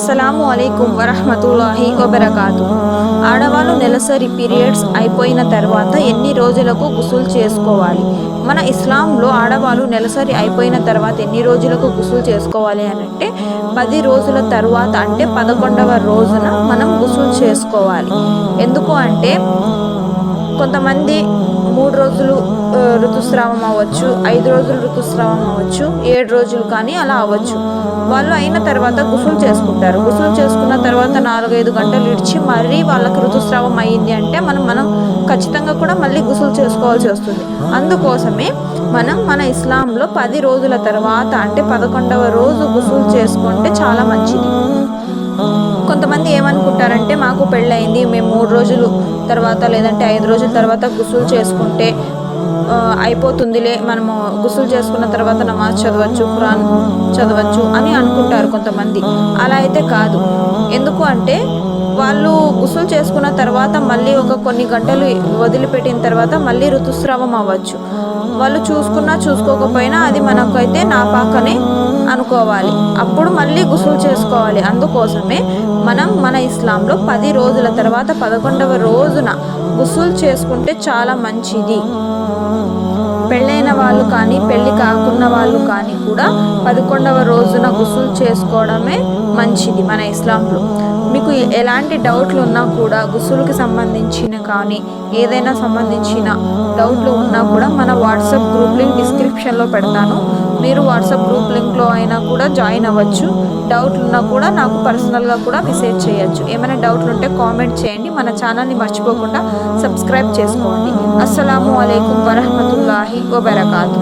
అస్సలాము అలైకుం వరహ్మతుల్లాహి వబరకాతు. ఆడవాళ్ళు నెలసరి పీరియడ్స్ అయిపోయిన తర్వాత ఎన్ని రోజులకు గుసుల్ చేసుకోవాలి? మన ఇస్లాంలో ఆడవాళ్ళు నెలసరి అయిపోయిన తర్వాత ఎన్ని రోజులకు గుసుల్ చేసుకోవాలి అని అంటే 10 రోజుల తర్వాత, అంటే 11వ రోజున మనం గుసుల్ చేసుకోవాలి. ఎందుకు అంటే కొంతమంది 3 రోజులు ఋతుస్రావం అవ్వచ్చు, 5 రోజులు ఋతుస్రావం అవ్వచ్చు, 7 రోజులు కానీ అలా అవ్వచ్చు. వాళ్ళు అయిన తర్వాత గుసులు చేసుకుంటారు. గుసులు చేసుకున్న తర్వాత 4-5 గంటలు ఇడిచి మళ్ళీ వాళ్ళకి ఋతుస్రావం అయ్యింది అంటే మనం ఖచ్చితంగా కూడా మళ్ళీ గుసులు చేసుకోవాల్సి వస్తుంది. అందుకోసమే మన ఇస్లాంలో 10 రోజుల తర్వాత, అంటే 11వ రోజు గుసులు చేసుకుంటే చాలా మంచిది. కొంతమంది ఏమనుకుంటారంటే మాకు పెళ్ళయింది, మేము 3 రోజులు తర్వాత లేదంటే 5 రోజుల తర్వాత గుసులు చేసుకుంటే అయిపోతుందిలే, మనము గుసులు చేసుకున్న తర్వాత నమాజ్ చదవచ్చు, ఖురాన్ చదవచ్చు అని అనుకుంటారు కొంతమంది. అలా అయితే కాదు. ఎందుకు అంటే వాళ్ళు గుసులు చేసుకున్న తర్వాత మళ్ళీ కొన్ని గంటలు వదిలిపెట్టిన తర్వాత మళ్ళీ ఋతుస్రావం అవ్వచ్చు. వాళ్ళు చూసుకున్నా చూసుకోకపోయినా అది మనకైతే నాపాకనే అనుకోవాలి. అప్పుడు మళ్ళీ గుసులు చేసుకోవాలి. అందుకోసమే మన ఇస్లాంలో 10 రోజుల తర్వాత 11వ రోజున గుసులు చేసుకుంటే చాలా మంచిది. పెళ్ళైన వాళ్ళు కానీ పెళ్ళి కాకున్న వాళ్ళు కానీ కూడా 11వ రోజున గుసులు చేసుకోవడమే మంచిది మన ఇస్లాంలో. మీకు ఎలాంటి డౌట్లు ఉన్నా కూడా గుసులుకి సంబంధించిన కానీ ఏదైనా సంబంధించిన డౌట్లు ఉన్నా కూడా మన వాట్సాప్ గ్రూప్ లింక్ డిస్క్రిప్షన్లో పెడతాను. మీరు వాట్సాప్ గ్రూప్ లింక్లో అయినా కూడా జాయిన్ అవ్వచ్చు. డౌట్లు ఉన్నా కూడా నాకు పర్సనల్గా కూడా మెసేజ్ చేయొచ్చు. ఏమైనా డౌట్లు ఉంటే కామెంట్ చేయండి. మన ఛానల్ని మర్చిపోకుండా సబ్స్క్రైబ్ చేసుకోండి. అస్సలాము అలైకుం వరహ్మతుల్లాహి వబరకాతు.